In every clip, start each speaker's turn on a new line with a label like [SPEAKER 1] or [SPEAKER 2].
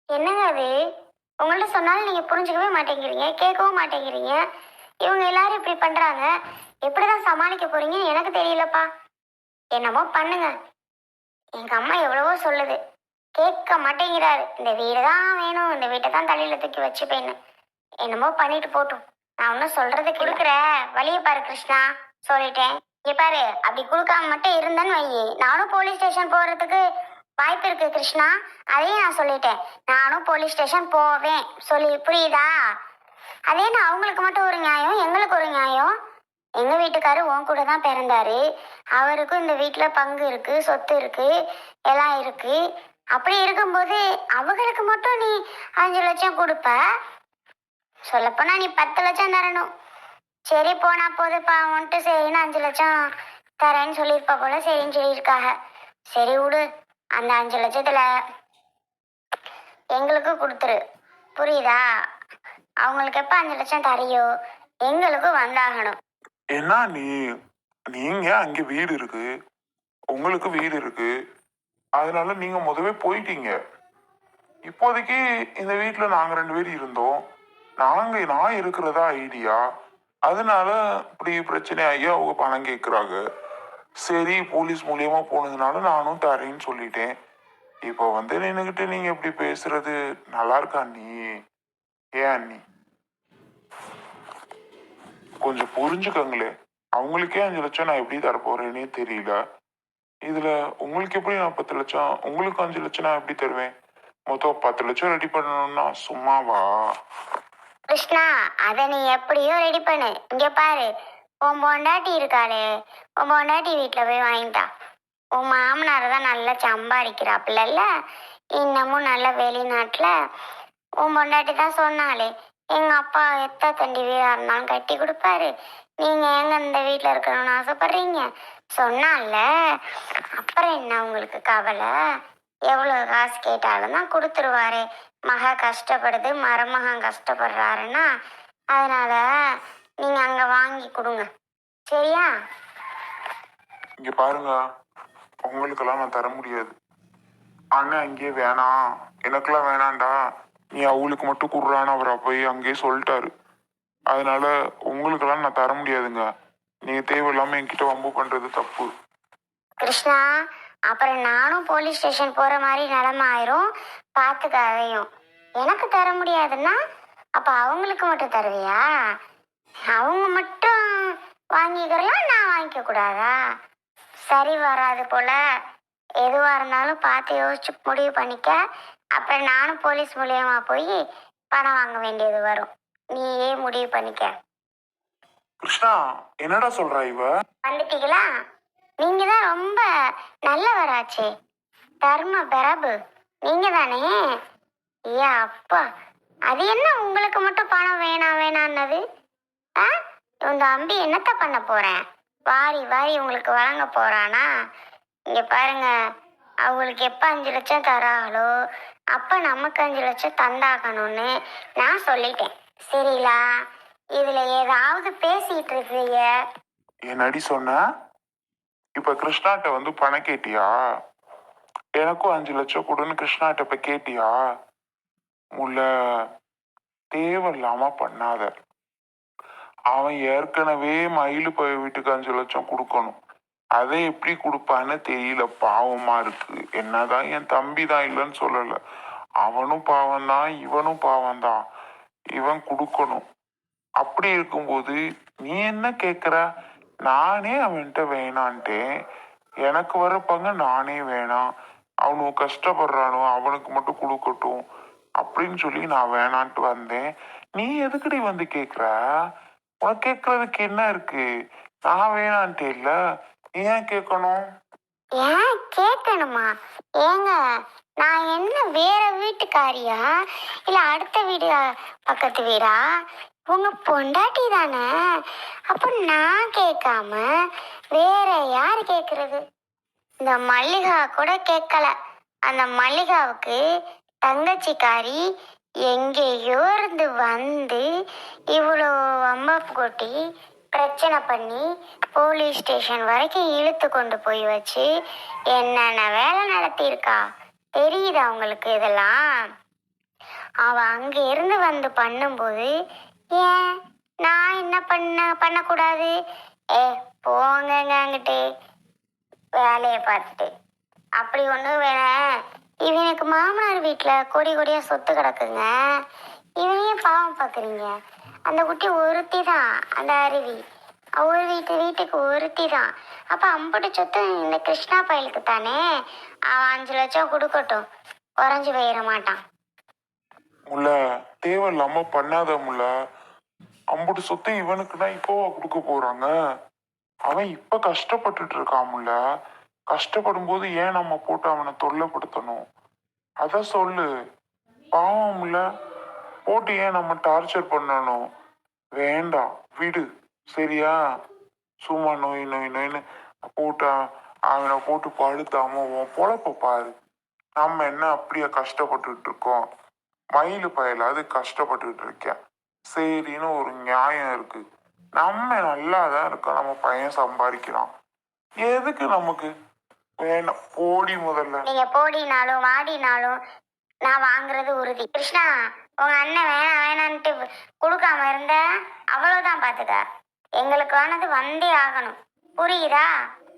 [SPEAKER 1] என்னங்க அது? உங்கள்ட்ட சொன்னாலும் நீங்க புரிஞ்சுக்கவே மாட்டேங்கிறீங்க, கேட்கவும் மாட்டேங்கிறீங்க. இவங்க எல்லாரும் இப்படி பண்றாங்க. எப்படிதான் சமாளிக்க போறீங்கன்னு எனக்கு தெரியலப்பா. என்னமோ பண்ணுங்க. எங்க அம்மா எவ்வளவோ சொல்லுது. கேட்க மாட்டேங்கிறாரு. இந்த வீடு தான் வேணும், இந்த வீட்டை தான் தலையில தூக்கி வச்சுப்பேன்னு. என்னமோ பண்ணிட்டு போட்டும். நான் ஒன்றும் சொல்றது கொடுக்குற வழிய பாரு கிருஷ்ணா. சொல்லிட்டேன். இங்க பாரு, அப்படி கொடுக்காம மட்டும் இருந்தேன்னு வை, நானும் போலீஸ் ஸ்டேஷன் போறதுக்கு வாய்ப்பு இருக்கு கிருஷ்ணா. அதையும் நான் சொல்லிட்டேன். நானும் போலீஸ் ஸ்டேஷன் போவேன். சொல்லி புரியுதா? அதே நான் அவங்களுக்கு மட்டும் ஒரு நியாயம், எங்களுக்கு ஒரு நியாயம். எங்க வீட்டுக்காரு உன் கூட தான் பிறந்தாரு. அவருக்கும் இந்த வீட்டுல பங்கு இருக்கு, சொத்து இருக்கு, எல்லாம் இருக்கு. அப்படி இருக்கும்போது அவங்களுக்கு மட்டும் நீ 5 லட்சம் கொடுப்ப? சொல்லப்போனா நீ 10 லட்சம் தரணும். சரி போனா போதுப்பா வந்துட்டு சரின்னு 5 லட்சம் தரேன்னு சொல்லியிருப்பா போல. சரின்னு சொல்லியிருக்காங்க. சரி விடு. அந்த 5 லட்சத்துல எங்களுக்கு கொடுத்துரு. புரியுதா? அவங்களுக்கு எப்ப 5 லட்சம் தரையோ எங்களுக்கும் வந்தாகணும்.
[SPEAKER 2] என்ன நீங்க அங்க வீடு இருக்கு, உங்களுக்கு வீடு இருக்கு, அதனால நீங்க முதவே போயிட்டீங்க. இப்போதைக்கு இந்த வீட்டுல நாங்க 2 பேர் இருந்தோம். நான் இருக்கிறதா ஐடியா. அதனால இப்படி பிரச்சனை ஆகி அவங்க பணம் கேட்குறாங்க. சரி போலீஸ் மூலியமா போனதுனால நானும் தரேன்னு சொல்லிட்டேன். இப்போ நின்னுகிட்டு நீங்க இப்படி பேசுறது நல்லா இருக்கா அண்ணி? ஏன் அண்ணி, கொஞ்சம் புரிஞ்சுக்கங்களே. அவங்களுக்கே 5 லட்சம் நான் எப்படி தரப்போறேன்னே தெரியல. இதுல உங்களுக்கு எப்படி நான் 10 லட்சம், உங்களுக்கு 5 லட்சம் நான் எப்படி தருவேன்? மொத்தம் 10 லட்சம் ரெடி பண்ணணும்னா சும்மாவா?
[SPEAKER 1] கிருஷ்ணா, அத நீ எப்படியோ ரெடி பண்ணு. இங்க பாரு, உன் பொண்டாட்டி இருக்காளே, உன் பொண்டாட்டி வீட்டுல போய் வாங்கிட்டா. உன் மாமனார் தான் நல்லா சம்பாதிக்கிறாப்புல. இன்னமும் நல்ல வெளிநாட்டுல. உன் பொண்டாட்டி தான் சொன்னாலே, எங்க அப்பா எத்த தண்டி வீடா இருந்தாலும் கட்டி கொடுப்பாரு, நீங்க எங்க இந்த வீட்டுல இருக்கணும்னு ஆசைப்படுறீங்க சொன்னால. அப்புறம் என்ன உங்களுக்கு கவலை? எவ்வளவு காசு கேட்டாலும் தான் கொடுத்துருவாரு. மக கஷ்டப்படுது, மருமகன் கஷ்டப்படுறாருன்னா அதனால நீங்க அங்க வாங்கி கொடுங்க. சரியா?
[SPEAKER 2] இங்க பாருங்க, உங்களுக்கெல்லாம் நான் தர முடியாது. அண்ணன் அங்கேயே வேணாம், எனக்கெல்லாம் வேணாண்டா, நீ அவளுக்கு மட்டும் குடுறான்னு அவரை போய் அங்கேயே சொல்லிட்டாரு. அதனால உங்களுக்கெல்லாம் நான் தர முடியாதுங்க. நீங்க தேவையில்லாம என்கிட்ட வம்பு பண்றது தப்பு.
[SPEAKER 1] கிருஷ்ணா, அப்புறம் நானும் போலீஸ் ஸ்டேஷன் போற மாதிரி நிலைமை ஆயிரும். பார்த்துக்க அதையும். எனக்கு தர முடியாதுன்னா அப்ப அவங்களுக்கு மட்டும் தருவியா? அவங்க மட்டும் வாங்கிக்கிறலாம், நான் வாங்கிக்க கூடாதா? சரி வராது போல. எதுவா இருந்தாலும் பார்த்து யோசிச்சு முடிவு பண்ணிக்க. அப்புறம் நானும் போலீஸ் மூலியமா போய் பணம் வாங்க வேண்டியது வரும். நீயே முடிவு பண்ணிக்க.
[SPEAKER 2] கிருஷ்ணா, என்னடா சொல்றா இவ?
[SPEAKER 1] வந்துட்டீங்களா? நீங்க தான் ரொம்ப நல்லவராச்சே, தர்ம பிரபு. நீங்க தானே? ஏ அப்பா, அது என்ன உங்களுக்கு மட்டும் பணம் வேணாம் வேணான்னது? இந்த அம்பி என்னத்த பண்ண போறேன்? வாரி வாரி உங்களுக்கு வழங்க போறானா? இங்க பாருங்க, அவங்களுக்கு எப்ப 5 லட்சம் தராங்களோ அப்ப நமக்கு 5 லட்சம் தந்தாகணும்னு நான் சொல்லிட்டேன். சரிங்களா? இதுல ஏதாவது பேசிட்டு இருக்கீங்க?
[SPEAKER 2] என்னடி சொன்ன? இப்ப கிருஷ்ணாட்ட பணம் கேட்டியா? எனக்கும் 5 லட்சம் கொடுன்னு கிருஷ்ணாட்ட இப்ப கேட்டியா? முல்ல, தேவையில்லாம பண்ணாத. அவன் ஏற்கனவே மயிலு போய் வீட்டுக்கு 5 லட்சம் கொடுக்கணும். அதை எப்படி கொடுப்பான்னு தெரியல. பாவமா இருக்கு. என்னதான் என் தம்பி தான் இல்லைன்னு சொல்லல, அவனும் பாவம் தான், இவனும் பாவம் தான். இவன் கொடுக்கணும். அப்படி இருக்கும்போது நீ என்ன கேக்குற? நானே அவன்கிட்ட வேணான்ட்டேன். எனக்கு வர பங்கு நானே வேணாம், அவனுக்கு கஷ்டப்படுறானோ அவனுக்கு மட்டும் கொடுக்கட்டும் அப்படின்னு சொல்லி நான் வேணான்ட்டு வந்தேன். நீ எதுக்கடி கேக்குற? உனக்கு கேக்குறதுக்கு என்ன இருக்கு? நான் வேணான்ட்டு இல்ல, ஏன் கேட்கணும்?
[SPEAKER 1] ஏன் கேட்கணுமா? ஏங்க, நான் என்ன வேற வீட்டுக்காரியா இல்ல அடுத்த வீடு பக்கத்து வீடா? உங்க பொண்டாட்டி தானே. அப்ப நான் கேட்காம வேற யாரு கேக்குறது? இந்த மல்லிகா கூட கேட்கல. அந்த மல்லிகாவுக்கு தங்கச்சிக்காரி எங்கேயோ இருந்து வந்து இவ்வளோ அம்மாப்பு கொட்டி பிரச்சனை பண்ணி போலீஸ் ஸ்டேஷன் வரைக்கும் இழுத்து கொண்டு போய் வச்சு என்னென்ன வேலை நடத்தியிருக்கா தெரியுதா உங்களுக்கு இதெல்லாம்? அவ அங்க இருந்து வந்து பண்ணும்போது ஏன் நான் என்ன பண்ணக்கூடாது? ஏ, போங்கங்க அங்கிட்டு, வேலையை பார்த்துட்டு. அப்படி ஒண்ணு வேணாம். இவனுக்கு மாமனார் வீட்டுல கொடி கொடியா சொத்து கிடக்குங்க. இவனையும் பாவம் பாக்குறீங்க. அந்த குட்டி ஒருத்தி தான், அந்த அருவி. ஒரு வீட்டுக்கு ஒருத்தி தான். அப்ப அம்புட்டு சொத்து இந்த கிருஷ்ணா பயலுக்கு தானே. அவன் 5 லட்சம் கொடுக்கட்டும், குறைஞ்சு போயிட மாட்டான்.
[SPEAKER 2] முல்ல, தேவையில்லாம பண்ணாத முல்ல. அம்புட்டு சொத்து இவனுக்குன்னா இப்போவா கொடுக்க போறாங்க? அவன் இப்ப கஷ்டப்பட்டுட்டு இருக்கான் முல்ல. கஷ்டப்படும் போது ஏன் நம்ம போட்டு அவனை தொல்லைப்படுத்தணும்? அத சொல்லு. பாவம் முல்ல, போட்டு ஏன் நம்ம டார்ச்சர் பண்ணணும்? வேண்டாம், விடு. சரியா? சும்மா நோய் நோய் நோயின்னு போட்டு அவனை போட்டு படுத்தாம உன் பொழப்ப பாரு. நம்ம என்ன அப்படியே கஷ்டப்பட்டுட்டு இருக்கோம்? மயிலு பயலாவது கஷ்டப்பட்டுட்டு இருக்கேன். சரின்னு ஒரு நியாயம் இருக்கு. நம்ம நல்லா தான் இருக்கோம், நம்ம பையன் சம்பாதிக்கிறான். எதுக்கு நமக்கு? வேணாம், போடி முதல்ல.
[SPEAKER 1] நீங்க போடினாலும் வாடினாலும் நான் வாங்குறது உறுதி. கிருஷ்ணா, உங்க அண்ணன் வேணாம் வேணான்ட்டு கொடுக்காம இருந்த அவ்வளவுதான் பாத்துக்க. எங்களுக்கு ஆனது வந்தே ஆகணும், புரியுதா?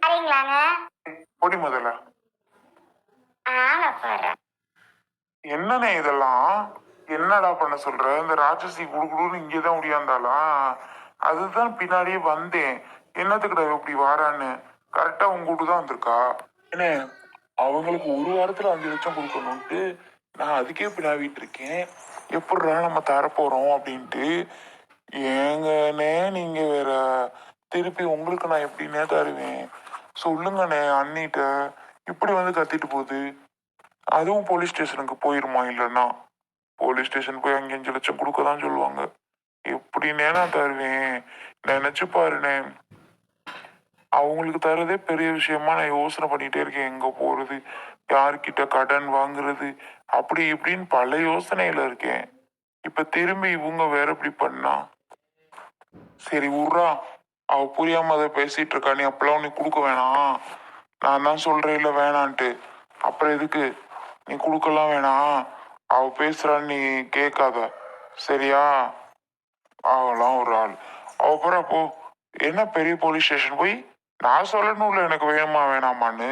[SPEAKER 1] சரிங்களாங்க?
[SPEAKER 2] போடி முதல்ல.
[SPEAKER 1] ஆளை பாரு.
[SPEAKER 2] என்னண்ணே இதெல்லாம்? என்னடா பண்ண சொல்ற? இந்த ராட்சசி குடுகுடுன்னு இங்கேதான் முடியாந்தாலாம். அதுதான் பின்னாடியே வந்தேன். என்னத்துக்குடா இப்படி வாரான்னு. கரெக்டா உங்க வீட்டு தான் வந்திருக்கா. என்ன, அவங்களுக்கு ஒரு வாரத்துல 5 லட்சம் கொடுக்கணும்ட்டு நான் அதுக்கே பின்னாவிட்டு இருக்கேன். எப்படிடா நம்ம தரப்போறோம் அப்படின்ட்டு. ஏங்கண்ணே நீங்க வேற, திருப்பி உங்களுக்கு நான் எப்படின்னே தருவேன்? சொல்லுங்கண்ணே அண்ணிட்ட. இப்படி வந்து கத்திட்டு போகுது. அதுவும் போலீஸ் ஸ்டேஷனுக்கு போயிருமா? இல்லைன்னா போலீஸ் ஸ்டேஷன் போய் அங்கே 5 லட்சம் கொடுக்க தான் சொல்லுவாங்க. எப்படின்னே நான் தருவேன்? நினைச்சு பாருனே. அவங்களுக்கு தரதே பெரிய விஷயமா நான் யோசனை பண்ணிட்டே இருக்கேன். எங்க போறது, யாருக்கிட்ட கடன் வாங்குறது, அப்படி இப்படின்னு பல யோசனையில இருக்கேன். இப்ப திரும்பி இவங்க வேற இப்படி பண்ணா சரி விட்றா. அவ புரியாம அதை பேசிட்டு இருக்கா. நீ அப்பெல்லாம் நீ கொடுக்க வேணாம். நான் தான் சொல்றேன் இல்ல வேணான்ட்டு. அப்புறம் எதுக்கு நீ கொடுக்கலாம் வேணாம்? அவ பேசுறான்னு நீ கேட்காத, சரியா? அவளாம் ஒரு ஆள். அப்புறம் அப்போ என்ன பெரிய போலீஸ் ஸ்டேஷன் போய் நான் சொல்லணும்ல எனக்கு வேணுமா வேணாமான்னு?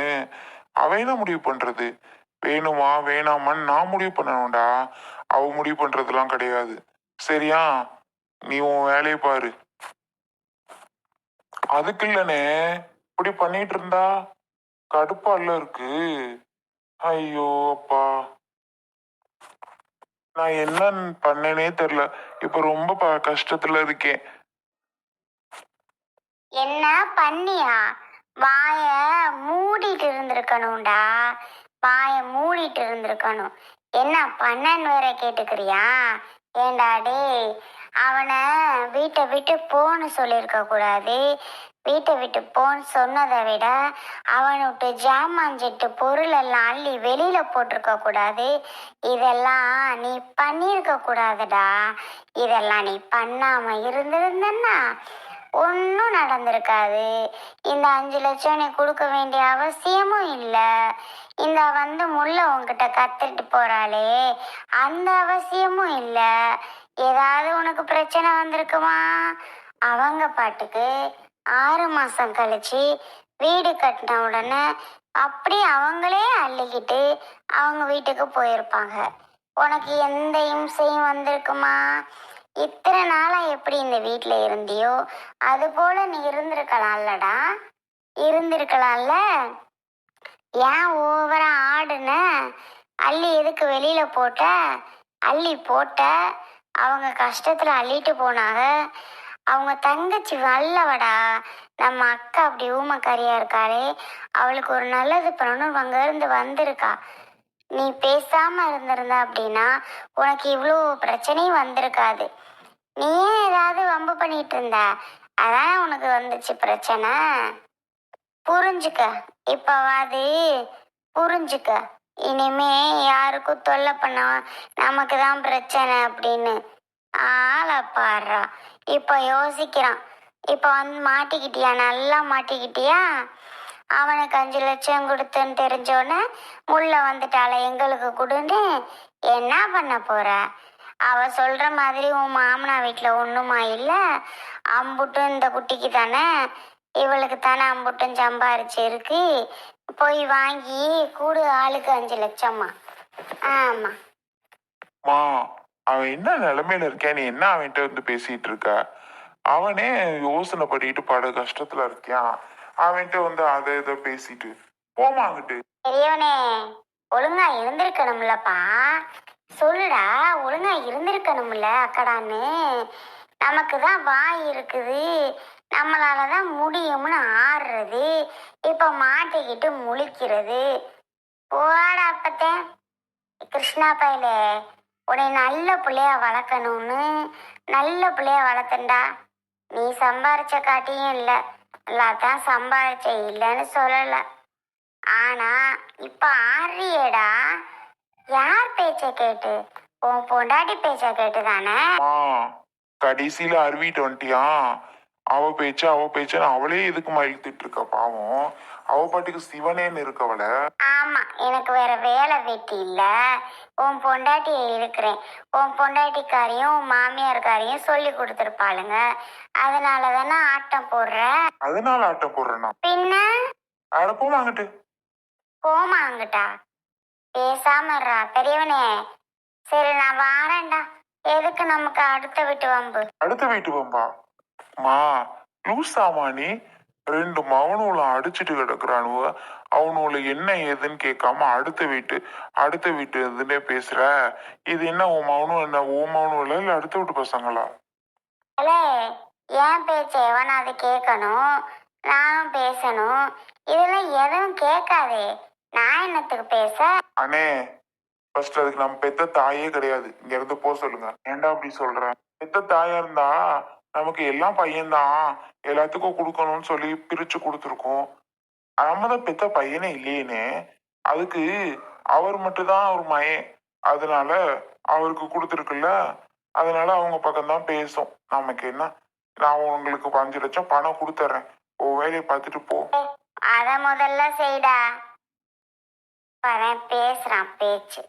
[SPEAKER 2] அவ என்ன முடிவு பண்றது? வேணுமா வேணாமான்னு நான் முடிவு பண்ணணும்டா. அவ முடிவு பண்றதுலாம் கிடையாது, சரியா? நீ உன் வேலையை பாரு. அதுக்கு இல்லனே, இப்படி பண்ணிட்டு இருந்தா கடுப்பால இருக்கு. ஐயோ அப்பா, நான் என்ன பண்ணேனே தெரியல. இப்ப ரொம்ப கஷ்டத்துல இருக்கேன்.
[SPEAKER 1] என்ன பண்ணியா? வாய மூடிட்டு இருந்திருக்கணும்டா, வாய மூடிட்டு இருந்திருக்கணும். என்ன பண்ணன்னு வேற கேட்டுக்கிறியா? ஏண்டா டேய், அவனை வீட்டை விட்டு போன்னு சொல்லியிருக்க கூடாது. வீட்டை விட்டு போன்னு சொன்னதை விட அவனை விட்டு ஜாமான்சிட்டு பொருள் எல்லாம் அள்ளி வெளியில போட்டிருக்க கூடாது. இதெல்லாம் நீ பண்ணியிருக்க கூடாதுடா. இதெல்லாம் நீ பண்ணாம இருந்திருந்தன்னா ஒன்றும் நடந்திருக்காது. இந்த 5 லட்சம் நீ கொடுக்க வேண்டிய அவசியமும் இல்லை. இந்த வந்து முல்ல உன்கிட்ட கத்துட்டு போறாளே, அந்த அவசியமும் இல்லை. ஏதாவது உனக்கு பிரச்சனை வந்திருக்குமா? அவங்க பாட்டுக்கு 6 மாசம் கழிச்சு வீடு கட்டின உடனே அப்படியே அவங்களே அள்ளிக்கிட்டு அவங்க வீட்டுக்கு போயிருப்பாங்க. உனக்கு எந்த இம்சையும் வந்திருக்குமா? இத்தனை நாளா எப்படி இந்த வீட்டுல இருந்தியோ அது போல நீ இருந்திருக்கலாம்லடா. இருந்திருக்கலாம்ல. ஏன் ஓவரா ஆடுன? அள்ளி எதுக்கு வெளியில போட்ட? அள்ளி போட்ட. அவங்க கஷ்டத்துல அள்ளிட்டு போனாங்க. அவங்க தங்கச்சி வல்லவடா. நம்ம அக்கா அப்படி ஊமக்காரியா இருக்காளே, அவளுக்கு ஒரு நல்லது பண்ணணும் அங்க இருந்து வந்திருக்கா. நீ பேசாம இருந்திருந்த அப்படின்னா உனக்கு இவ்வளோ பிரச்சனையும் வந்திருக்காது. நீ ஏன் ஏதாவது வம்பு பண்ணிட்டு இருந்த? அதான் உனக்கு வந்துச்சு பிரச்சனை. புரிஞ்சுக்க, இப்பவாது புரிஞ்சுக்க. இனிமே யாருக்கும் தொல்லை பண்ண நமக்கு தான் பிரச்சனை அப்படின்னு. ஆளை பாடுறா. இப்ப யோசிக்கிறான். இப்ப வந்து மாட்டிக்கிட்டியா? நல்லா மாட்டிக்கிட்டியா? அவனுக்கு 5 லட்சம் கொடுத்துன்னு தெரிஞ்சோடனே முல்ல வந்துட்டால எங்களுக்கு கொடுன்னு என்ன பண்ண போற? அவ சொல்ற மாதிரி உன் மாமனா வீட்டுல ஒண்ணுமா இல்ல? அம்புட்டும் இந்த குட்டிக்கு தானே, இவளுக்கு தானே அம்புட்டும் சம்பாரிச்சு இருக்கு. போய் வாங்கி கூடு ஆளுக்கு 5 லட்சமா. ஆமா.
[SPEAKER 2] மா, அவன் என்ன நிலைமையில இருக்கேன், நீ என்ன அவன்கிட்ட வந்து பேசிட்டு இருக்க? அவனே யோசனை பண்ணிட்டு பட கஷ்டத்துல இருக்கான். அவன்கிட்ட வந்து அதை இதை பேசிட்டு போமாங்கிட்டு.
[SPEAKER 1] பெரியவனே, ஒழுங்கா இருந்திருக்கணும்லப்பா. சொல்லுடா, ஒழுங்கா இருந்திருக்கணும்ல அக்கடான்னு. நமக்கு தான் வாய் இருக்குது, நம்மளால தான் முடியும்னு ஆடுறது, இப்ப மாட்டிக்கிட்டு முழிக்கிறது. போடா அப்பத்தே. கிருஷ்ணா பயல, உன்னை நல்ல பிள்ளையா வளர்க்கணும்னு நல்ல பிள்ளையா வளர்த்தண்டா. நீ சம்பாரிச்ச காட்டியும் இல்லை, எல்லாத்தான் சம்பாரிச்ச இல்லைன்னு சொல்லலை. ஆனா இப்ப ஆறியேடா. யார் பேச்ச கேட்டு? உன் பொண்டாட்டி பேச்ச கேட்டு தானே?
[SPEAKER 2] கடைசியில அருவிட்டு வந்துட்டியான். அவ பேச்சுன்னு அவளே எதுக்குமா இழுத்துட்டு இருக்க? பாவம், அவ பாட்டுக்கு சிவனேன்னு இருக்கவள.
[SPEAKER 1] ஆமா, எனக்கு வேற வேலை வெட்டி இல்ல. உன் பொண்டாட்டிய இருக்கிறேன். உன் பொண்டாட்டிக்காரையும் உன் மாமியார்காரையும் சொல்லி கொடுத்துருப்பாளுங்க. அதனால தானே ஆட்டம் போடுற.
[SPEAKER 2] அதனால ஆட்டம் போடுறேன்னா
[SPEAKER 1] பின்ன?
[SPEAKER 2] அட போமாங்கிட்டு.
[SPEAKER 1] போமாங்கிட்டா? பேசாம இருடா பெரியவனே. சரி, நான் வாரேன்டா. எதுக்கு நமக்கு அடுத்த வீட்டு வம்பு?
[SPEAKER 2] அடுத்த வீட்டு வம்பா? மா, லூசாமா நீ? 2 மவனுல அடிச்சுட்டு கிடக்குறானுவ. அவனுல என்ன ஏதுன்னு கேட்காம அடுத்த வீட்டு இதுன்னே பேசுற. இது என்ன உன் மவனும் என்ன உன் மவனும் இல்ல அடுத்த வீட்டு பசங்களா?
[SPEAKER 1] அலே, என் பேச்ச எவனாவது கேட்கணும், நானும் பேசணும். இதெல்லாம் எதுவும் கேட்காதே. நான் என்னத்துக்கு பேச?
[SPEAKER 2] அண்ணே, ஃபர்ஸ்ட் அதுக்கு நம்ம பெத்த தாயே கிடையாது. இங்க இருந்து போ சொல்லுங்க. ஏன்டா அப்படி சொல்ற? பெத்த தாயா இருந்தா நமக்கு எல்லாம் பையன்தான், எல்லாத்துக்கும் கொடுக்கணும்னு சொல்லி பிரிச்சு கொடுத்துருக்கோம். நம்ம தான் பெத்த பையனே இல்லையேனே. அதுக்கு அவர் மட்டும்தான் அவர் மயன், அதனால அவருக்கு கொடுத்துருக்குல்ல. அதனால அவங்க பக்கம்தான் பேசும். நமக்கு என்ன? நான் உங்களுக்கு 5 லட்சம் பணம் கொடுத்துட்றேன், உன் வேலையை பார்த்துட்டு போ.
[SPEAKER 1] அத முதல்ல செய்டா. பேசுறான் பேச்சு.